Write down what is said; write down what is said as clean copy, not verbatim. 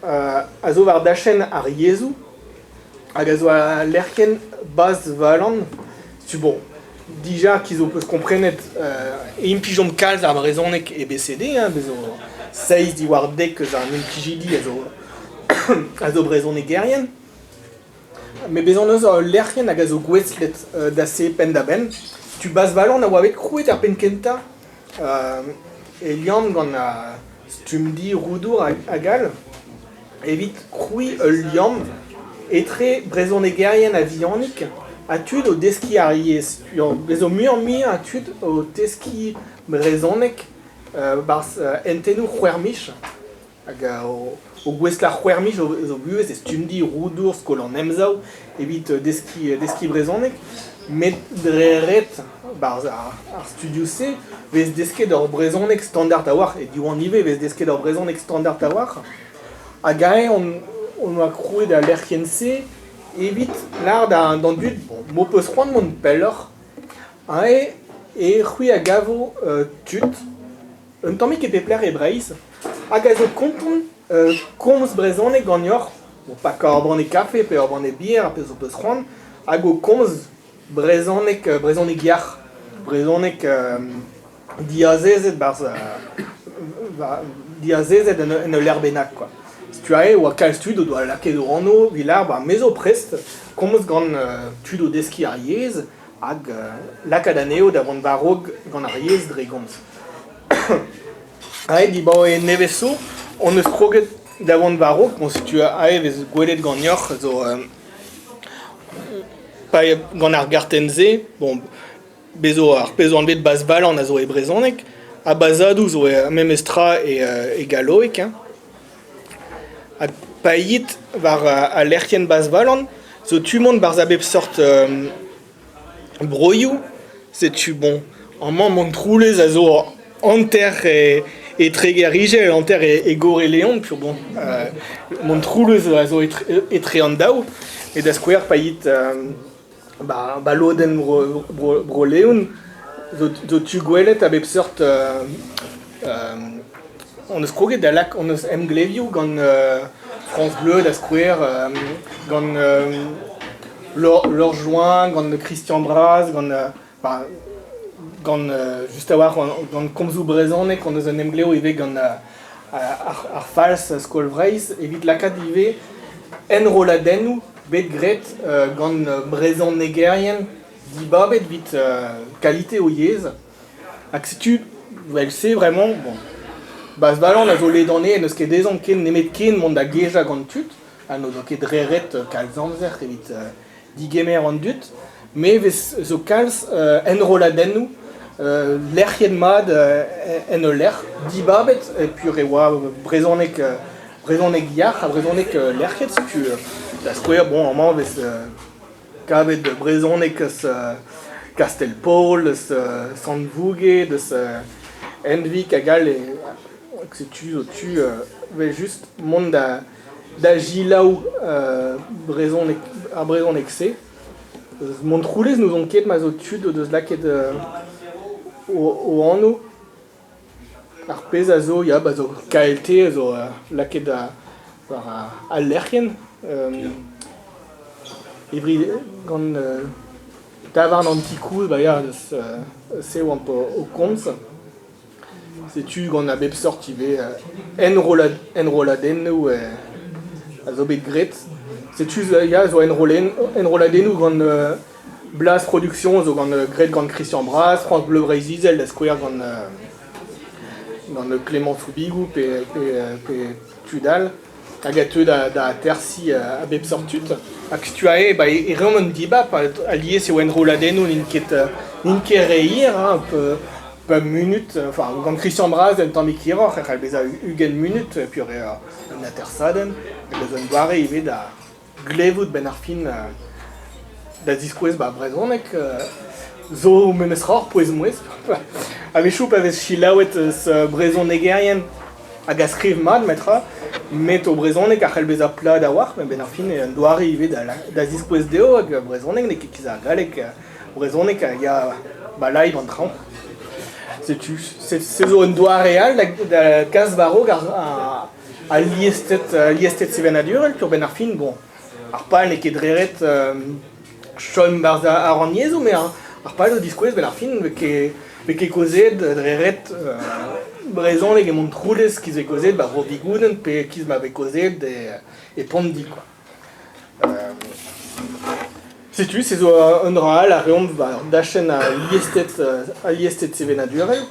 a zo war dachen ar Yezu, hag a zo a lerken baz valan, tu bon, dija kizo peus komprenet e impijom kalz ar brezonek e BCD, bezo 6 diwar dek eus an impijidi a zo brezonek gerien. Me bezon eus lerken hag a zo gwezlet da se pen da ben, tu baz valan a oa bet krouet ar pen kenta, e liam gant a stumdi roudour a gal, evit kroui liam etre brezonek gerien a viannik, a tud o deski ar yez. Bezo mur a tud o deski brezonek barz entenou c'hwermich, hag o gwestlar c'hwermich zo buez e stumdi roudour skol an emzao, evit deski brezonek, met dreret barz ar studio C, vez desket ur brezonek standard a war, e diwan ive vez desket ur brezonek standard a war, hag ae on a krouet da lerken C, evit lar d'an dud, bon, mo peus c'hoant mont peller, ae e c'hwi a gavo tut, un tammig e pepler e breiz, hag a zo konton komz brezonek gagnor, bon, pa ka ur brane kafe, pe ur brane bier, pe zo peus c'hoant, hag o komz brezonek yar, brezonek diazezet barz diazezet en ur lerbenak, quoi. Si tu as oa kalz tud o doa laket o anno, vilar, mezo prest, komz gant tud o deski ar yez, hag lakad aneo da vant barog gant ar yez dre gomz. Ae, di bao e nevezo, on eus kroget da vant barog, bon, si tu as vez gwelet gant yoc'h, zo pa gant ar gartenze, bon, bezo ar pezo an bet baz balan a zo e brezonek, a bazadou zo e memestra e galoek, ha paillit war a lerken baz balan, zo tu mont barz a bep sort broioù, setu bon, an man mont troulez a zo anter e treger rigel, anter e gore leon, pur bon, mont troulez a zo etre an daou, et da skouer paillit loden bro leon, zo tu gwelet a bep sort on eus kroget da lak, on eus emglevioù gant France Bleu da skouer, gant Laure Join, gant Christian Braz, gant just a war gant komzou brezonek, on eus an emgleo ive gant ar fals skol vreiz, evit lakad ive enroladennou, bet gret gant brezonek gerien, dibabet vit kalite o yez, hag setu, vel se vraiment, bon, baz balan a zo ledane en eus ket dezan ken nemet ken mont da geja gant tut, an o zo ket dreret kalz amzer evit digemer an dut, me vez zo kalz enroladennou, lerken mad en o ler, dibabet, pur e oa brezonek yar, a brezonek lerket, setu da skouer, bon, an man vez kavet brezonek eus Castelpaul, eus Sandvouget, eus Envik a gal, setu zo tu vez just mont da jilaou ar brezonek se. Mont troulez nous on ket ma zo tud o deus laket o anno. Ar pez a zo, ya, zo KLT, zo laket a lerken. Evri gant tavarn an tikoù, ya, deus se oant o komz. Setu gant a bep sort ive enroladennou a zo bet gret. Setu ya zo enroladennou gant Blas Production, zo gant gret gant Christian Braz, France Bleu Breizizel da skouer gant Clément Soubigou pe tudal. Hag a teud da tersi a bep sort tut. Hag tu a e reomant dibap a lié se o enroladennou n'in ket reir, pa munut, enfin, gant Christian Braz en tammig kiroc'h, ar beza ugen munut, pur un atersaden, hag a zo en doare ive da glevout ben ar fin da ziskouez brezonek, zo memes roc'h pouez mouez. A vechou pa vez chilaouet eus brezonek gerien, hag a skriv mad metra, met o brezonek ar c'hell beza pla da war, ben ar fin en doare ive da ziskouez deo, hag brezonek ne ket kiz ar galek, brezonek ya laib an traoù. Se zo un doa real da gaz barog liestet sevenadurel, pur ben ar fin, bon, ar pal ne ket dreret chom barz a ranniezo, mais ar pal zo diskouez ben ar fin, veke kozet dreret brezonleg e mont troulez kiz e kozet ba ro bigoudenn, pe kiz ma ve kozet e pondi, quoi. Setu, se zo un dra al a reomp dachen a liestet sevenadurel,